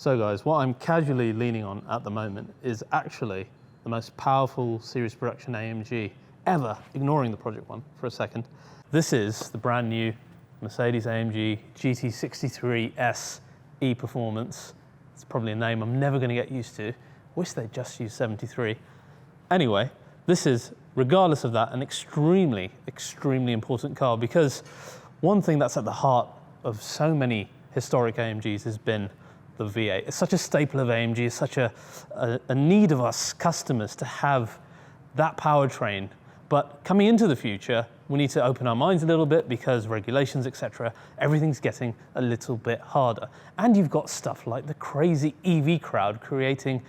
So guys, what I'm casually leaning on at the moment is actually the most powerful series production AMG ever, ignoring the Project One for a second. This is the brand new Mercedes-AMG GT63 S E Performance. It's probably a name I'm never going to get used to. Wish they'd just use 73. Anyway, this is, regardless of that, an extremely, extremely important car, because one thing that's at the heart of so many historic AMGs has been the V8. It's such a staple of AMG, it's such a need of us customers to have that powertrain. But coming into the future, we need to open our minds a little bit because regulations, etc., everything's getting a little bit harder. And you've got stuff like the crazy EV crowd creating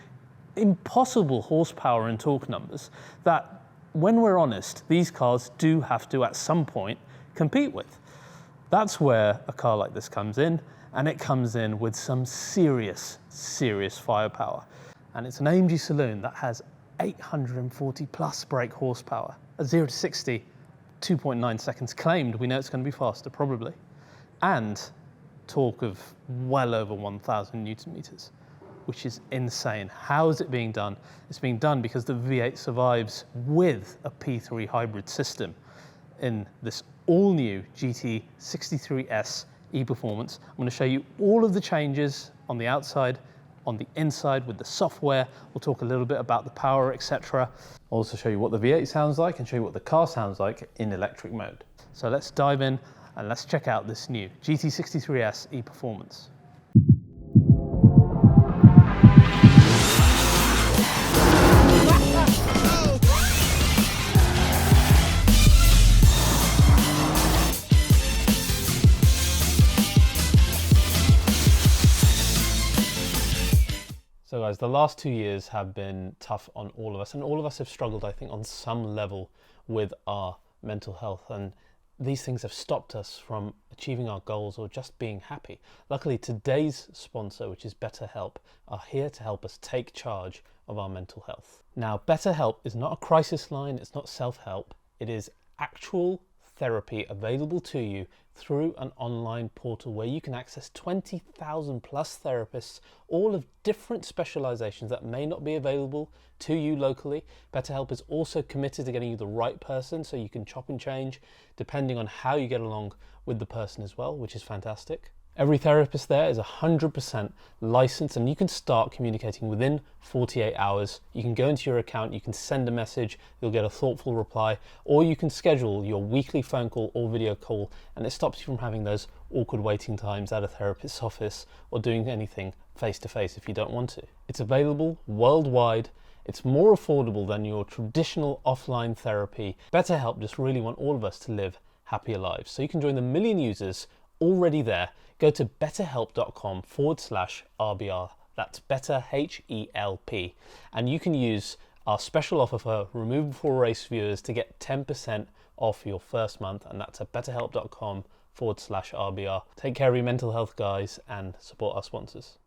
impossible horsepower and torque numbers that, when we're honest, these cars do have to at some point compete with. That's where a car like this comes in, and it comes in with some serious, serious firepower. And it's an AMG saloon that has 840 plus brake horsepower. At 0 to 60, 2.9 seconds claimed. We know it's going to be faster, probably. And torque of well over 1,000 Newton meters, which is insane. How is it being done? It's being done because the V8 survives with a P3 hybrid system in this all-new GT63 S E Performance. I'm going to show you all of the changes on the outside, on the inside with the software. We'll talk a little bit about the power, etc. I'll also show you what the V8 sounds like and show you what the car sounds like in electric mode. So let's dive in and let's check out this new GT63 S E Performance. So guys, the last 2 years have been tough on all of us, and all of us have struggled, I think, on some level with our mental health, and these things have stopped us from achieving our goals or just being happy. Luckily, today's sponsor, which is BetterHelp, are here to help us take charge of our mental health. Now, BetterHelp is not a crisis line, it's not self-help, it is actual therapy available to you through an online portal where you can access 20,000 plus therapists, all of different specializations that may not be available to you locally. BetterHelp is also committed to getting you the right person, so you can chop and change depending on how you get along with the person as well, which is fantastic. Every therapist there is 100% licensed, and you can start communicating within 48 hours. You can go into your account, you can send a message, you'll get a thoughtful reply, or you can schedule your weekly phone call or video call, and it stops you from having those awkward waiting times at a therapist's office or doing anything face-to-face if you don't want to. It's available worldwide. It's more affordable than your traditional offline therapy. BetterHelp just really want all of us to live happier lives. So you can join the million users already there. Go to betterhelp.com/RBR. That's better, HELP. And you can use our special offer for Remove Before Race viewers to get 10% off your first month. And that's at betterhelp.com/RBR. Take care of your mental health, guys, and support our sponsors.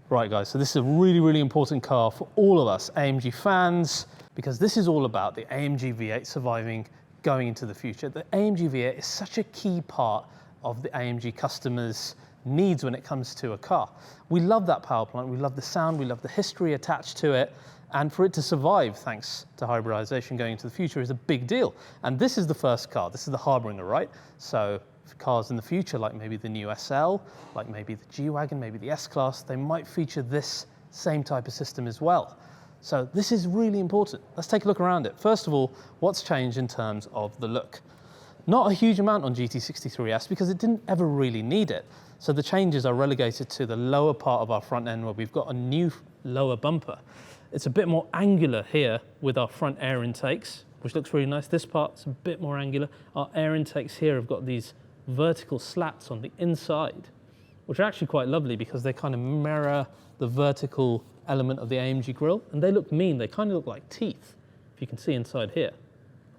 Right, guys, so this is a really, really important car for all of us AMG fans, because this is all about the AMG V8 surviving going into the future. The AMG V8 is such a key part of the AMG customers' needs when it comes to a car. We love that power plant, we love the sound, we love the history attached to it, and for it to survive thanks to hybridization going into the future is a big deal. And this is the first car, this is the harbinger, right? So for cars in the future, like maybe the new SL, like maybe the G-Wagon, maybe the S-Class, they might feature this same type of system as well. So this is really important. Let's take a look around it. First of all, what's changed in terms of the look? Not a huge amount on GT63S because it didn't ever really need it. So the changes are relegated to the lower part of our front end where we've got a new lower bumper. It's a bit more angular here with our front air intakes, which looks really nice. This part's a bit more angular. Our air intakes here have got these vertical slats on the inside, which are actually quite lovely because they kind of mirror the vertical element of the AMG grille, and they look mean. They kind of look like teeth, if you can see inside here.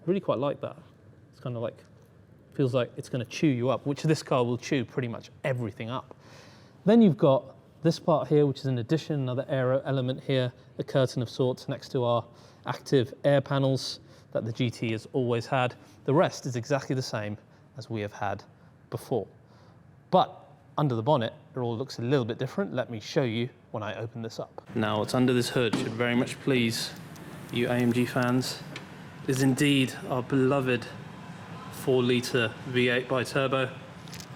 Really quite like that. It's kind of like, feels like it's going to chew you up, which this car will chew pretty much everything up. Then you've got this part here, which is an addition, another aero element here, a curtain of sorts next to our active air panels that the GT has always had. The rest is exactly the same as we have had before. But under the bonnet, it all looks a little bit different. Let me show you when I open this up. Now, what's under this hood should very much please you AMG fans is indeed our beloved 4-litre V8 bi-turbo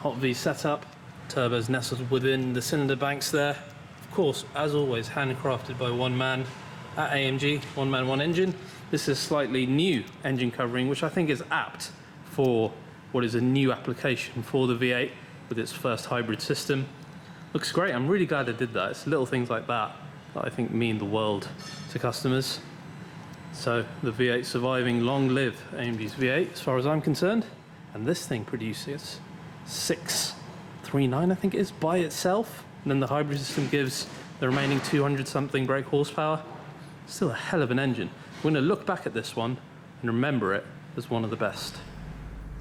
hot V setup. Turbos nestled within the cylinder banks there. Of course, as always, handcrafted by one man at AMG, one man, one engine. This is a slightly new engine covering, which I think is apt for what is a new application for the V8 with its first hybrid system. Looks great. I'm really glad I did that. It's little things like that that I think mean the world to customers. So the V8 surviving, long live AMG's V8 as far as I'm concerned. And this thing produces 639, I think it is, by itself. And then the hybrid system gives the remaining 200 something brake horsepower. Still a hell of an engine. We're going to look back at this one and remember it as one of the best.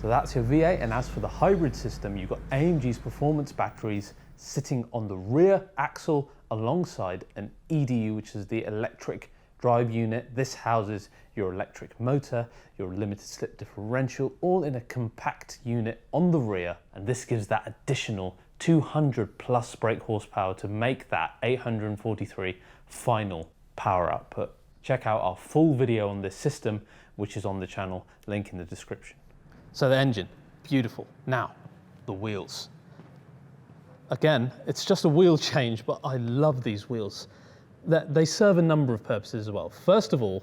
So that's your V8, and as for the hybrid system, you've got AMG's performance batteries sitting on the rear axle alongside an EDU, which is the electric drive unit. This houses your electric motor, your limited slip differential, all in a compact unit on the rear, and this gives that additional 200 plus brake horsepower to make that 843 final power output. Check out our full video on this system, which is on the channel, link in the description. So the engine, beautiful. Now, the wheels. Again, it's just a wheel change, but I love these wheels. They serve a number of purposes as well. First of all,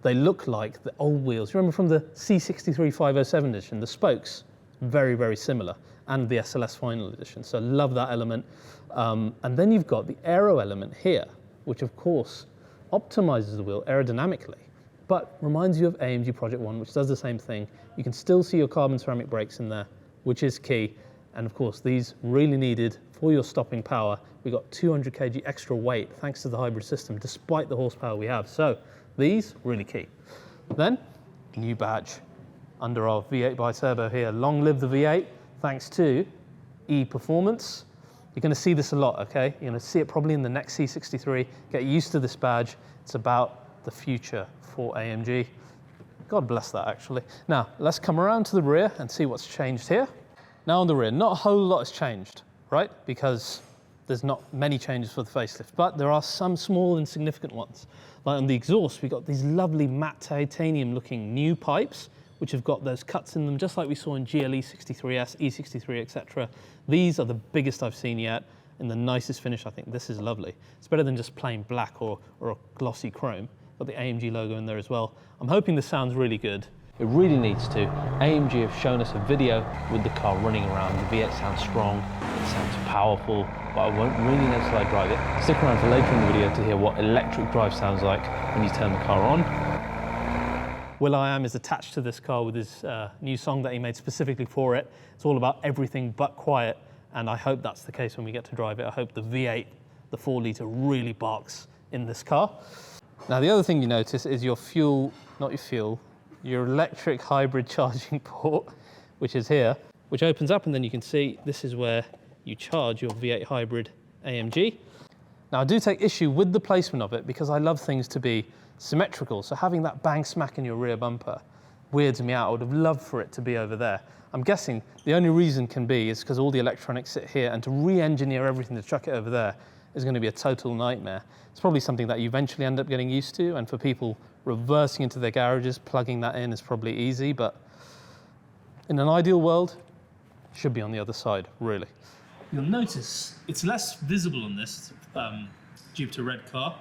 they look like the old wheels. Remember from the C63 507 edition, the spokes, very, very similar, and the SLS final edition. So love that element. And then you've got the aero element here, which of course optimizes the wheel aerodynamically, but reminds you of AMG Project One, which does the same thing. You can still see your carbon ceramic brakes in there, which is key. And of course, these really needed for your stopping power. We got 200 kg extra weight thanks to the hybrid system, despite the horsepower we have. So these, really key. Then, new badge under our V8 bi-turbo here. Long live the V8, thanks to E Performance. You're going to see this a lot, okay? You're going to see it probably in the next C63. Get used to this badge. It's about the future for AMG. God bless that, actually. Now, let's come around to the rear and see what's changed here. Now on the rear, not a whole lot has changed, right? Because there's not many changes for the facelift, but there are some small and significant ones. Like on the exhaust, we've got these lovely matte titanium looking new pipes, which have got those cuts in them, just like we saw in GT63S, E63, etc. These are the biggest I've seen yet, in the nicest finish. I think this is lovely. It's better than just plain black or a glossy chrome. Got the AMG logo in there as well. I'm hoping this sounds really good. It really needs to. AMG have shown us a video with the car running around. The V8 sounds strong, it sounds powerful, but I won't really know until I drive it. Stick around for later in the video to hear what electric drive sounds like when you turn the car on. will.i.am is attached to this car with his new song that he made specifically for it. It's all about everything but quiet, and I hope that's the case when we get to drive it. I hope the V8, the 4-litre, really barks in this car. Now, the other thing you notice is your your electric hybrid charging port, which is here, which opens up, and then you can see this is where you charge your V8 hybrid AMG. Now, I do take issue with the placement of it because I love things to be symmetrical, so having that bang smack in your rear bumper weirds me out. I would have loved for it to be over there. I'm guessing the only reason can be is because all the electronics sit here, and to re-engineer everything to chuck it over there is going to be a total nightmare. It's probably something that you eventually end up getting used to, and for people reversing into their garages, plugging that in is probably easy, but in an ideal world, it should be on the other side, really. You'll notice it's less visible on this Jupiter Red car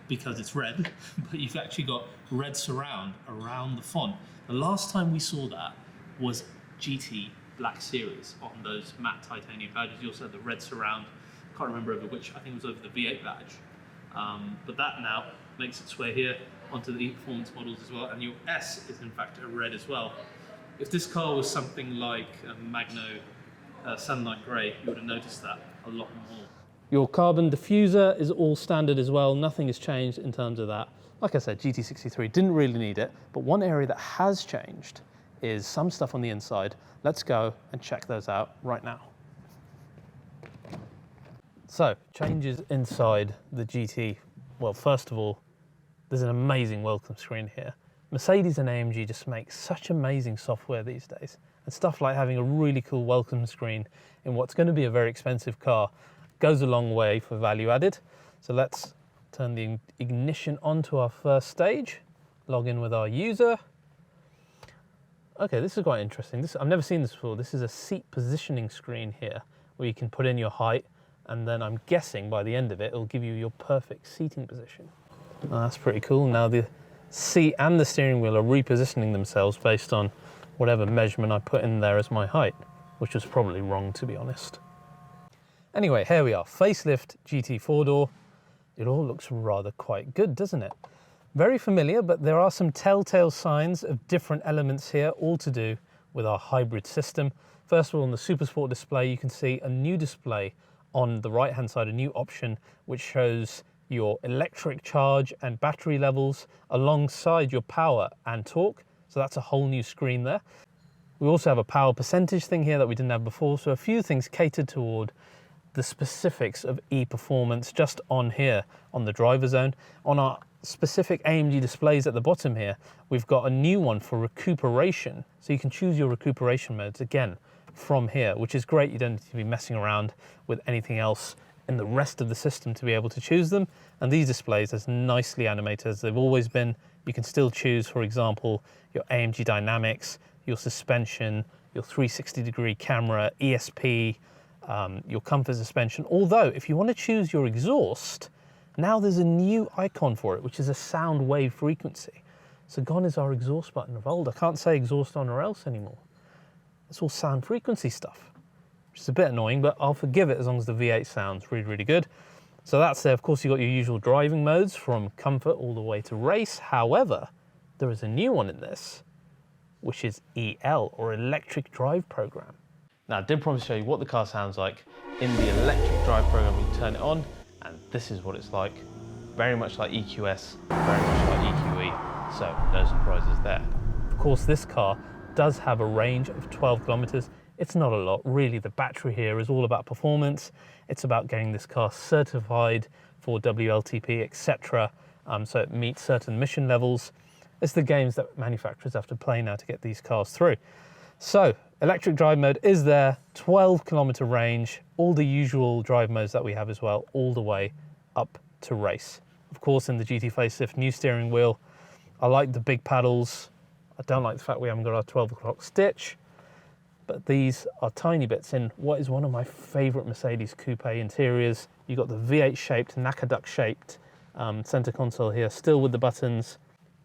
because it's red, but you've actually got red surround around the font. The last time we saw that was GT Black Series on those matte titanium badges. You also had the red surround. Can't remember over which, I think it was over the V8 badge. But that now makes its way here onto the E-Performance models as well, and your S is in fact a red as well. If this car was something like a Magno Sunlight Grey, you would have noticed that a lot more. Your carbon diffuser is all standard as well. Nothing has changed in terms of that. Like I said, GT63 didn't really need it, but one area that has changed is some stuff on the inside. Let's go and check those out right now. So, changes inside the GT. Well, first of all, there's an amazing welcome screen here. Mercedes and AMG just make such amazing software these days. And stuff like having a really cool welcome screen in what's going to be a very expensive car goes a long way for value added. So let's turn the ignition onto our first stage, log in with our user. Okay, this is quite interesting. I've never seen this before. This is a seat positioning screen here where you can put in your height, and then I'm guessing by the end of it, it'll give you your perfect seating position. Oh, that's pretty cool. Now the seat and the steering wheel are repositioning themselves based on whatever measurement I put in there as my height, which was probably wrong, to be honest. Anyway, here we are, facelift GT 4-door. It all looks rather quite good, doesn't it? Very familiar, but there are some telltale signs of different elements here, all to do with our hybrid system. First of all, on the Supersport display, you can see a new display on the right-hand side, a new option, which shows your electric charge and battery levels alongside your power and torque. So that's a whole new screen there. We also have a power percentage thing here that we didn't have before. So a few things catered toward the specifics of e-performance just on here on the driver zone. On our specific AMG displays at the bottom here, we've got a new one for recuperation. So you can choose your recuperation modes again from here, which is great. You don't need to be messing around with anything else in the rest of the system to be able to choose them. And these displays, as nicely animated as they've always been, you can still choose, for example, your AMG dynamics, your suspension, your 360-degree camera, ESP, your comfort suspension. Although, if you want to choose your exhaust, now there's a new icon for it, which is a sound wave frequency. So gone is our exhaust button of old. I can't say exhaust on or else anymore. It's all sound frequency stuff, which is a bit annoying, but I'll forgive it as long as the V8 sounds really, really good. So that's there. Of course, you've got your usual driving modes from comfort all the way to race. However, there is a new one in this, which is EL, or electric drive program. Now, I did promise to show you what the car sounds like in the electric drive program. We turn it on, and this is what it's like. Very much like EQS, very much like EQE, so no surprises there. Of course, this car does have a range of 12 kilometers. It's not a lot, really. The battery here is all about performance. It's about getting this car certified for WLTP, etc. So it meets certain emission levels. It's the games that manufacturers have to play now to get these cars through. So electric drive mode is there, 12-kilometer range, all the usual drive modes that we have as well, all the way up to race. Of course, in the GT facelift, new steering wheel. I like the big paddles. I don't like the fact we haven't got our 12 o'clock stitch, but these are tiny bits in what is one of my favorite Mercedes coupe interiors. You've got the V8 shaped, NACA duck shaped center console here, still with the buttons.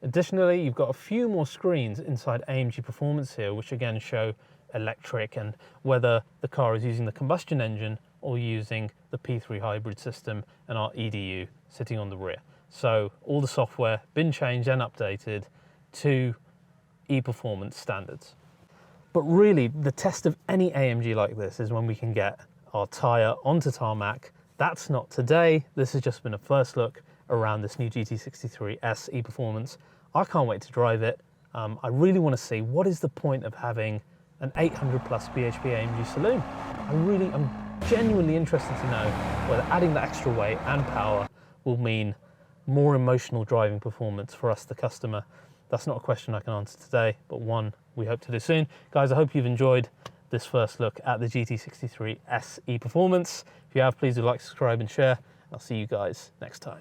Additionally, you've got a few more screens inside AMG Performance here, which again show electric and whether the car is using the combustion engine or using the P3 hybrid system and our EDU sitting on the rear. So all the software been changed and updated to e-performance standards. But really, the test of any AMG like this is when we can get our tyre onto tarmac. That's not today. This has just been a first look around this new GT63 S E Performance. I can't wait to drive it. I really want to see what is the point of having an 800 plus bhp AMG saloon. I'm genuinely interested to know whether adding that extra weight and power will mean more emotional driving performance for us, the customer. That's not a question I can answer today, but one we hope to do soon. Guys, I hope you've enjoyed this first look at the GT63 S E Performance. If you have, please do like, subscribe and share. I'll see you guys next time.